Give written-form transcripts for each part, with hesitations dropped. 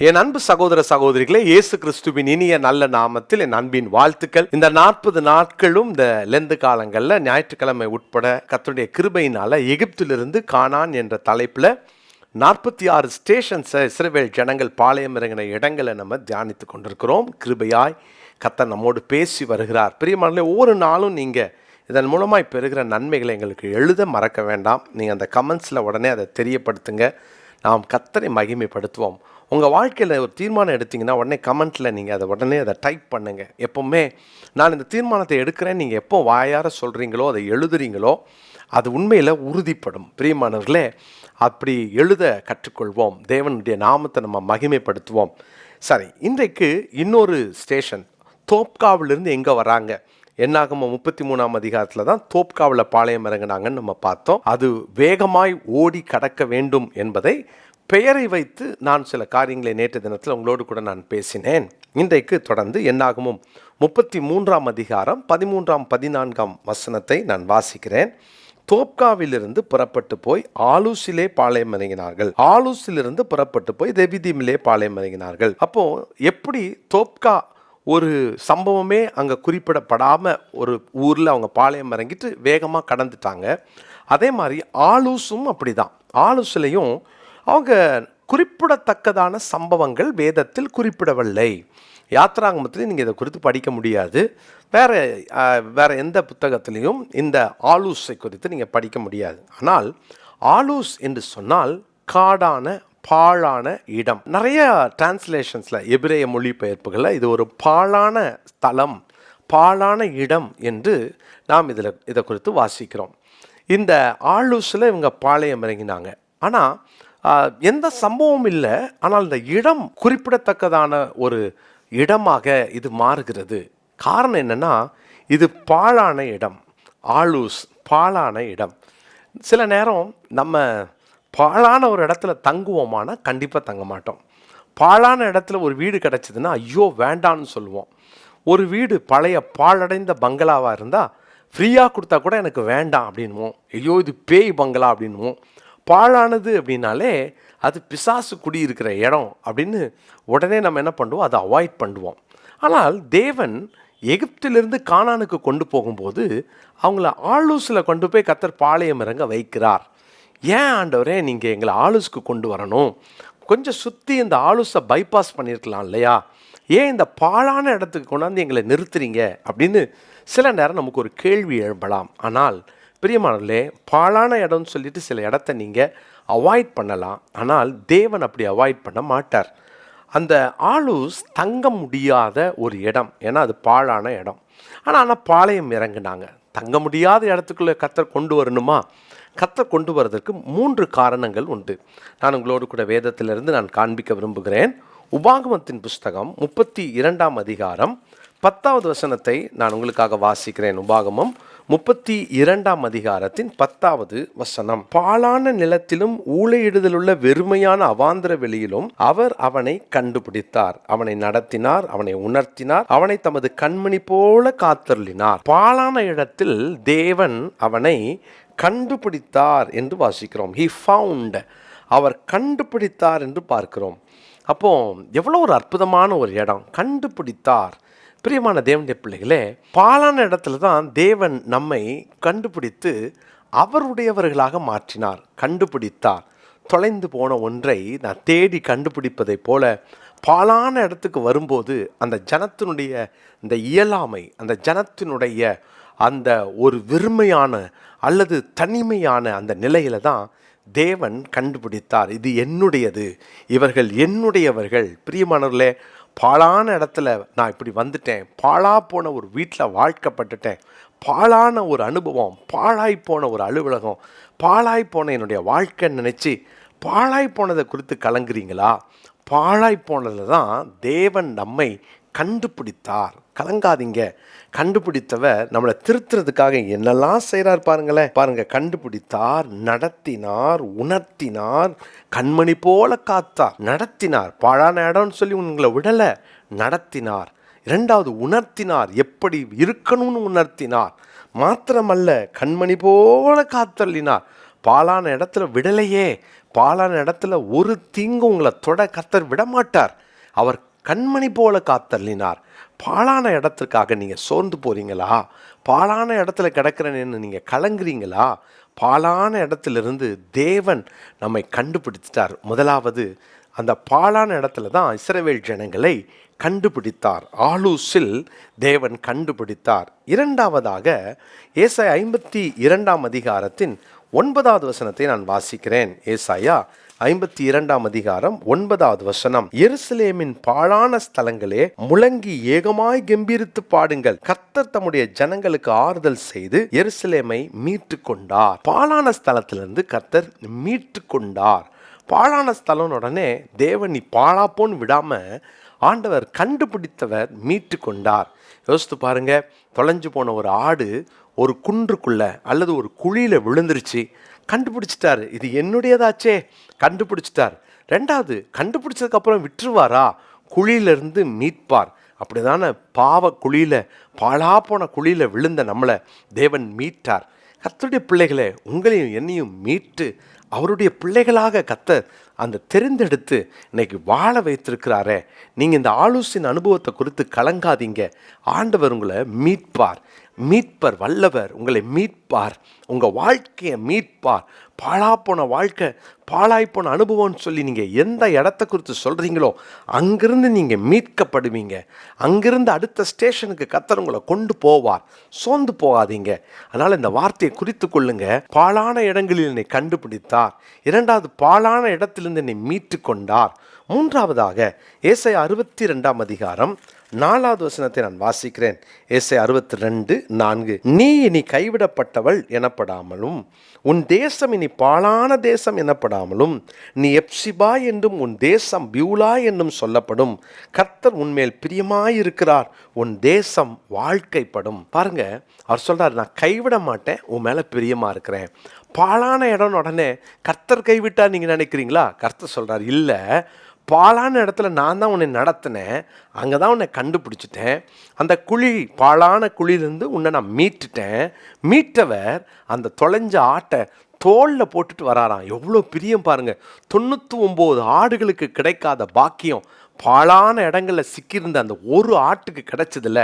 என் அன்பு சகோதர சகோதரிகளே, இயேசு கிறிஸ்துவின் இனிய நல்ல நாமத்தில் என் அன்பின் வாழ்த்துக்கள். இந்த 40 நாட்களும் இந்த லெந்து காலங்களில் ஞாயிற்றுக்கிழமை உட்பட கர்த்தருடைய கிருபையினால எகிப்திலிருந்து கானான் என்ற தலைப்பில் 46 ஸ்டேஷன்ஸை இஸ்ரவேல் ஜனங்கள் பாளையம் இறங்கின இடங்களை நம்ம தியானித்து கொண்டிருக்கிறோம். கிருபையாய் கர்த்தர் நம்மோடு பேசி வருகிறார். பிரியமானவர்களே, ஒவ்வொரு நாளும் நீங்கள் இதன் மூலமாக பெறுகிற நன்மைகளை எங்களுக்கு எழுத மறக்க வேண்டாம். நீங்கள் அந்த கமெண்ட்ஸில் உடனே அதை தெரியப்படுத்துங்க. நாம் கர்த்தரை மகிமைப்படுத்துவோம். உங்கள் வாழ்க்கையில் ஒரு தீர்மானம் எடுத்திங்கன்னா உடனே கமெண்ட்டில் நீங்கள் அதை டைப் பண்ணுங்கள். எப்போவுமே நான் இந்த தீர்மானத்தை எடுக்கிறேன், நீங்கள் எப்போ வாயார சொல்கிறீங்களோ அதை எழுதுறீங்களோ அது உண்மையில் உறுதிப்படும். பிரியமானவர்களே, அப்படி எழுத கற்றுக்கொள்வோம். தேவனுடைய நாமத்தை நம்ம மகிமைப்படுத்துவோம். சரி, இன்றைக்கு இன்னொரு ஸ்டேஷன் தோப்காவிலிருந்து எங்கே வராங்க? என்னாகமம் 33ஆம் அதிகாரத்தில் தான் தோப்காவில் பாளையம் இறங்கினாங்கன்னு நம்ம பார்த்தோம். அது வேகமாய் ஓடி கடக்க வேண்டும் என்பதை பெயரை வைத்து நான் சில காரியங்களை நேற்று தினத்தில் உங்களோடு கூட நான் பேசினேன். இன்றைக்கு தொடர்ந்து என்னாகமும் 33ஆம் அதிகாரம் 13ஆம் 14ஆம் வசனத்தை நான் வாசிக்கிறேன். தோப்காவிலிருந்து புறப்பட்டு போய் ஆலூசிலே பாளையம் இறங்கினார்கள். ஆலூசிலிருந்து புறப்பட்டு போய் ரெபிதீமிலே பாளையம் இறங்கினார்கள். அப்போ எப்படி தோப்கா ஒரு சம்பவமே அங்கே குறிப்பிடப்படாமல் ஒரு ஊரில் அவங்க பாளையம் இறங்கிட்டு வேகமாக கடந்துட்டாங்க. அதே மாதிரி ஆலூஸும் அப்படி தான். ஆலூஸ்லையும் அவங்க குறிப்பிடத்தக்கதான சம்பவங்கள் வேதத்தில் குறிப்பிடவில்லை. யாத்ராகமத்திலையும் நீங்கள் இதை குறித்து படிக்க முடியாது. வேறு எந்த புத்தகத்திலையும் இந்த ஆலூஸை குறித்து நீங்கள் படிக்க முடியாது. ஆனால் ஆலூஸ் என்று சொன்னால் காடான பாழான இடம். நிறைய டிரான்ஸ்லேஷன்ஸில் எபிரேய மொழிபெயர்ப்புகளில் இது ஒரு பாழான ஸ்தலம், பாழான இடம் என்று நாம் இதை குறித்து வாசிக்கிறோம். இந்த ஆலூஸில் இவங்க பாளையம் இறங்கினாங்க. ஆனால் எந்த சம்பவமும் இல்லை. ஆனால் இந்த இடம் குறிப்பிடத்தக்கதான ஒரு இடமாக இது மாறுகிறது. காரணம் என்னென்னா, இது பாழான இடம். ஆலூஸ் பாழான இடம். சில நேரம் நம்ம பாழான ஒரு இடத்துல தங்குவோமானா கண்டிப்பாக தங்க மாட்டோம். பாழான இடத்துல ஒரு வீடு கிடச்சிதுன்னா ஐயோ வேண்டான்னு சொல்லுவோம். ஒரு வீடு பழைய பாழடைந்த பங்களாவாக இருந்தால் ஃப்ரீயாக கொடுத்தா கூட எனக்கு வேண்டாம் அப்படின்வோம். ஐயோ இது பேய் பங்களா அப்படின்வோம். பாழானது அப்படின்னாலே அது பிசாசு குடியிருக்கிற இடம் அப்படின்னு உடனே நம்ம என்ன பண்ணுவோம், அதை அவாய்ட் பண்ணுவோம். ஆனால் தேவன் எகிப்திலிருந்து கானானுக்கு கொண்டு போகும்போது அவங்கள ஆலூஸில் கொண்டு போய் கர்த்தர் பாளையம் இறங்க வைக்கிறார். ஏன் ஆண்டவரே நீங்கள் எங்களை ஆலூஸுக்கு கொண்டு வரணும்? கொஞ்சம் சுற்றி இந்த ஆலூஸை பைபாஸ் பண்ணியிருக்கலாம் இல்லையா? ஏன் இந்த பாழான இடத்துக்கு கொண்டாந்து எங்களை நிறுத்துறீங்க அப்படின்னு சில நேரம் நமக்கு ஒரு கேள்வி எழும்பலாம். ஆனால் பிரியமானவர்களே, பாழான இடம்னு சொல்லிட்டு சில இடத்த நீங்கள் அவாய்ட் பண்ணலாம். ஆனால் தேவன் அப்படி அவாய்ட் பண்ண மாட்டார். அந்த ஆலூஸ் தங்க முடியாத ஒரு இடம், ஏன்னா அது பாழான இடம். ஆனால் பாளையம் இறங்குனாங்க. தங்க முடியாத இடத்துக்குள்ளே கர்த்தர் கொண்டு வரணுமா? கர்த்தர் கொண்டு வரதற்கு 3 காரணங்கள் உண்டு. நான் உங்களோடு கூட வேதத்திலிருந்து நான் காண்பிக்க விரும்புகிறேன். உபாகமத்தின் புஸ்தகம் 32ஆம் அதிகாரம் 10வது வசனத்தை நான் உங்களுக்காக வாசிக்கிறேன். உபாகமம் 32ஆம் அதிகாரத்தின் 10வது வசனம். பாழான நிலத்திலும் ஊளையிடுதலுள்ள வெறுமையான அவாந்தர வெளியிலும் அவர் அவனை கண்டுபிடித்தார், அவனை நடத்தினார், அவனை உணர்த்தினார், அவனை தமது கண்மணி போல காத்தருளினார். பாழான இடத்தில் தேவன் அவனை கண்டுபிடித்தார் என்று வாசிக்கிறோம். He found, அவர் கண்டுபிடித்தார் என்று பார்க்கிறோம். அப்போ எவ்வளோ ஒரு அற்புதமான ஒரு இடம், கண்டுபிடித்தார். பிரியமான தேவனுடைய பிள்ளைகளே, பாழான இடத்துல தான் தேவன் நம்மை கண்டுபிடித்து அவருடையவர்களாக மாற்றினார். கண்டுபிடித்தார். தொலைந்து போன ஒன்றை நான் தேடி கண்டுபிடிப்பதை போல பாழான இடத்துக்கு வரும்போது அந்த ஜனத்தினுடைய இந்த இயலாமை, அந்த ஜனத்தினுடைய அந்த ஒரு வெறுமையான அல்லது தனிமையான அந்த நிலையில தான் தேவன் கண்டுபிடித்தார். இது என்னுடையது, இவர்கள் என்னுடையவர்கள். பிரியமானவர்களே, பாழான இடத்துல நான் இப்படி வந்துட்டேன், பாழா போன ஒரு வீட்டில் வாழ்க்கப்பட்டுட்டேன், பாழான ஒரு அனுபவம், பாழாய் போன ஒரு அலுவலகம், பாழாய் போன என்னுடைய வாழ்க்கைன்னு நினச்சி பாழாய் போனதை குறித்து கலங்குறீங்களா? பாழாய் போனதில் தான் தேவன் நம்மை கண்டுபிடித்தார். கலங்காதீங்க. கண்டுபிடித்தவர் நம்மளை திருத்துறதுக்காக என்னெல்லாம் செய்கிறார் பாருங்களேன். பாருங்க, கண்டுபிடித்தார், நடத்தினார், உணர்த்தினார், கண்மணி போல காத்தார். நடத்தினார், பாழான இடம்னு சொல்லி உங்களை விடலை, நடத்தினார். 2வது உணர்த்தினார், எப்படி இருக்கணும்னு உணர்த்தினார். மாத்திரமல்ல, கண்மணி போல காத்தள்ளினார். பாழான இடத்துல விடலையே, பாழான இடத்துல ஒரு தீங்கு உங்களை தொட கர்த்தர் விடமாட்டார். அவர் கண்மணி போல காத்தள்ளினார். பாழான இடத்துக்காக நீங்கள் சோர்ந்து போகிறீங்களா? பாழான இடத்துல கிடக்கிறேன்னு நீங்கள் கலங்குறீங்களா? பாழான இடத்துலேருந்து தேவன் நம்மை கண்டுபிடிச்சிட்டார். முதலாவது அந்த பாழான இடத்துல தான் இஸ்ரவேல் ஜனங்களை கண்டுபிடித்தார். ஆலூசில் தேவன் கண்டுபிடித்தார். இரண்டாவதாக ஏசாயா 52 அதிகாரத்தின் 9வது வசனத்தை நான் வாசிக்கிறேன். ஏசாயா 52 9வது வசனம். எருசலேமின் பாழான ஸ்தலங்களே, முழங்கி ஏகமாய் கெம்பீரித்து பாடுங்கள். கர்த்தர் தம்முடைய ஜனங்களுக்கு ஆறுதல் செய்து எருசலேமை மீட்டு கொண்டார். பாழான ஸ்தலத்திலிருந்து கர்த்தர் மீட்டு கொண்டார். பாழான ஸ்தலம் உடனே தேவன் நீ பாழாப்போன்னு விடாம ஆண்டவர் கண்டுபிடித்தவர் மீட்டு கொண்டார். யோசித்து பாருங்க, தொலைஞ்சு போன ஒரு ஆடு ஒரு குன்றுக்குள்ள அல்லது ஒரு குழியில விழுந்துருச்சு. கண்டுபிடிச்சிட்டாரு, இது என்னுடையதாச்சே, கண்டுபிடிச்சிட்டார். ரெண்டாவது, கண்டுபிடிச்சதுக்கு அப்புறம் விட்டுருவாரா? குழியிலிருந்து மீட்பார். அப்படிதானே பாவ குழியில, பாழா போன குழியில விழுந்த நம்மளை தேவன் மீட்டார். கர்த்தருடைய பிள்ளைகளை உங்களையும் என்னையும் மீட்டு அவருடைய பிள்ளைகளாக கர்த்தர் அந்த தெரிந்தெடுத்து இன்னைக்கு வாழ வைத்திருக்கிறாரே. நீங்கள் இந்த ஆலோசனை அனுபவத்தை குறித்து கலங்காதீங்க. ஆண்டவர் உங்களை மீட்பார். மீட்பர் வல்லவர், உங்களை மீட்பார், உங்கள் வாழ்க்கையை மீட்பார். பாழாப்போன வாழ்க்கை, பாழாய்ப்போன அனுபவம்னு சொல்லி நீங்கள் எந்த இடத்த குறித்து சொல்கிறீங்களோ அங்கிருந்து நீங்கள் மீட்கப்படுவீங்க. அங்கிருந்து அடுத்த ஸ்டேஷனுக்கு கர்த்தர் உங்களை கொண்டு போவார். சோர்ந்து போகாதீங்க. அதனால் இந்த வார்த்தையை குறித்து கொள்ளுங்க. பாழான இடங்களில் என்னை கண்டுபிடித்தார். இரண்டாவது, பாழான இடத்திலிருந்து என்னை மீட்டு கொண்டார். மூன்றாவதாக ஏசாயா 62 4வது வசனத்தை நான் வாசிக்கிறேன். ஏசாயா 62:4. நீ இனி கைவிடப்பட்டவள் எனப்படாமலும் உன் தேசம் இனி பாழான தேசம் எனப்படாமலும் நீ எப்சிபா என்றும் உன் தேசம் பியூலா என்றும் சொல்லப்படும். கர்த்தர் உன்மேல் பிரியமாயிருக்கிறார், உன் தேசம் வாழ்க்கைப்படும். பாருங்க, அவர் சொல்றார், நான் கைவிட மாட்டேன், உன் மேல பிரியமா இருக்கிறேன். பாழான இடம் உடனே கர்த்தர் கைவிட்டா நீங்க நினைக்கிறீங்களா? கர்த்தர் சொல்றார், இல்ல, பாழான இடத்துல நான் தான் உன்னை நடத்தினேன், அங்கே தான் உன்னை கண்டுபிடிச்சிட்டேன். அந்த குழி, பாழான குழியிலேருந்து உன்னை நான் மீட்டுட்டேன். மீட்டவர் அந்த தொலைஞ்ச ஆட்டை தோளில் போட்டுட்டு வராராம். எவ்வளோ பிரியம் பாருங்க. 99 ஆடுகளுக்கு கிடைக்காத பாக்கியம் பாழான இடங்களில் சிக்கியிருந்த அந்த ஒரு ஆட்டுக்கு கிடைச்சதில்ல.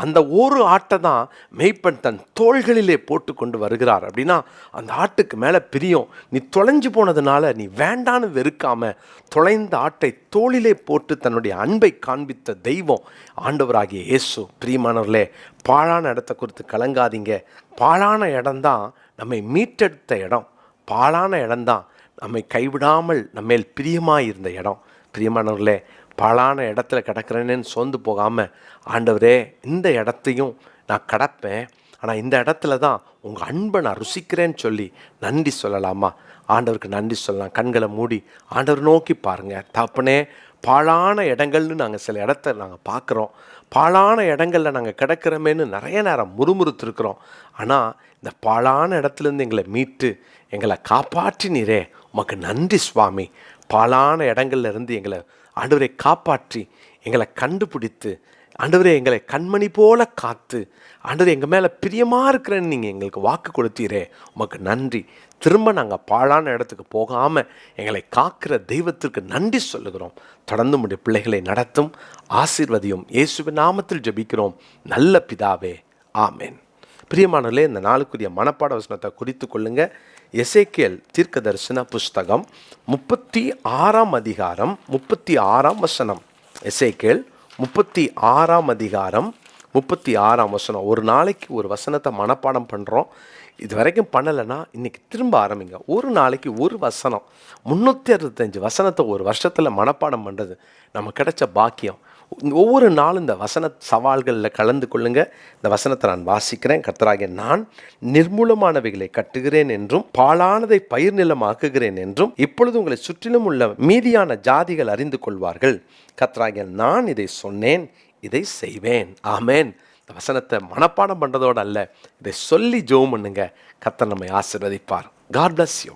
அந்த ஒரு ஆட்டை தான் மெய்ப்பன் தன் தோள்களிலே போட்டு கொண்டு வருகிறார். அப்படின்னா அந்த ஆட்டுக்கு மேலே பிரியம். நீ தொலைஞ்சு போனதுனால நீ வேண்டான்னு வெறுக்காம தொலைந்த ஆட்டை தோளிலே போட்டு தன்னுடைய அன்பை காண்பித்த தெய்வம் ஆண்டவராகிய இயேசு. பிரியமானவர்களே, பாழான இடத்தை குறித்து கலங்காதீங்க. பாழான இடம்தான் நம்மை மீட்டெடுத்த இடம். பாழான இடம்தான் நம்மை கைவிடாமல் நம்மேல் பிரியமாக இருந்த இடம். பிரியமானவர்களே, பாழான இடத்துல கிடக்கிறேன்னு சோர்ந்து போகாமல், ஆண்டவரே இந்த இடத்தையும் நான் கடப்பேன், ஆனால் இந்த இடத்துல தான் உங்கள் அன்பை நான் ருசிக்கிறேன்னு சொல்லி நன்றி சொல்லலாமா? ஆண்டவருக்கு நன்றி சொல்லலாம். கண்களை மூடி ஆண்டவர் நோக்கி பாருங்கள். தகப்பனே, பாழான இடங்கள்னு நாங்கள் சில இடத்த நாங்கள் பார்க்குறோம். பாழான இடங்களில் நாங்கள் கிடக்கிறோமேன்னு நிறைய நேரம் முறுமுறுத்துருக்குறோம். ஆனால் இந்த பாழான இடத்துலேருந்து எங்களை மீட்டு எங்களை காப்பாற்றினீரே, உமக்கு நன்றி சுவாமி. பாழான இடங்கள்ல இருந்து எங்களை ஆண்டவரை காப்பாற்றி எங்களை கண்டுபிடித்து ஆண்டவரே எங்களை கண்மணி போல காத்து ஆண்டவரே எங்கள் மேலே பிரியமாக இருக்கிறேன்னு நீங்கள் எங்களுக்கு வாக்கு கொடுத்தீரே, உமக்கு நன்றி. திரும்ப நாங்கள் பாழான இடத்துக்கு போகாமல் எங்களை காக்கிற தெய்வத்திற்கு நன்றி சொல்லுகிறோம். தொடர்ந்து உம்முடைய பிள்ளைகளை நடத்தும், ஆசீர்வதியும். இயேசுவின் நாமத்தில் ஜெபிக்கிறோம் நல்ல பிதாவே, ஆமேன். பிரியமானவர்களே, இந்த நாளுக்குரிய மனப்பாட வசனத்தை குறித்து கொள்ளுங்க. எசேக்கியேல் தீர்க்க தரிசன புஸ்தகம் 36 36 வசனம். எசேக்கியேல் 36 36 வசனம். ஒரு நாளைக்கு ஒரு வசனத்தை மனப்பாடம் பண்ணுறோம். இது வரைக்கும் பண்ணலைன்னா இன்றைக்கி திரும்ப ஆரம்பிங்க. ஒரு நாளைக்கு ஒரு வசனம், 365 வசனத்தை ஒரு வருஷத்தில் மனப்பாடம் பண்ணுறது நம்ம கிடைச்ச பாக்கியம். ஒவ்வொரு நாளும் இந்த வசன சவால்களில் கலந்து கொள்ளுங்க. இந்த வசனத்தை நான் வாசிக்கிறேன். கர்த்தராகிய நான் நிர்மூலமானவைகளை கட்டுகிறேன் என்றும் பாழானதை பயிர் நிலமாக்குகிறேன் என்றும் இப்பொழுது உங்களை சுற்றிலும் உள்ள மீதியான ஜாதிகள் அறிந்து கொள்வார்கள். கர்த்தராகிய நான் இதை சொன்னேன், இதை செய்வேன். ஆமேன். இந்த வசனத்தை மனப்பாடம் பண்ணுறதோடு அல்ல, இதை சொல்லி ஜெபம் பண்ணுங்க. கர்த்தர் நம்மை ஆசீர்வதிப்பார். God bless you.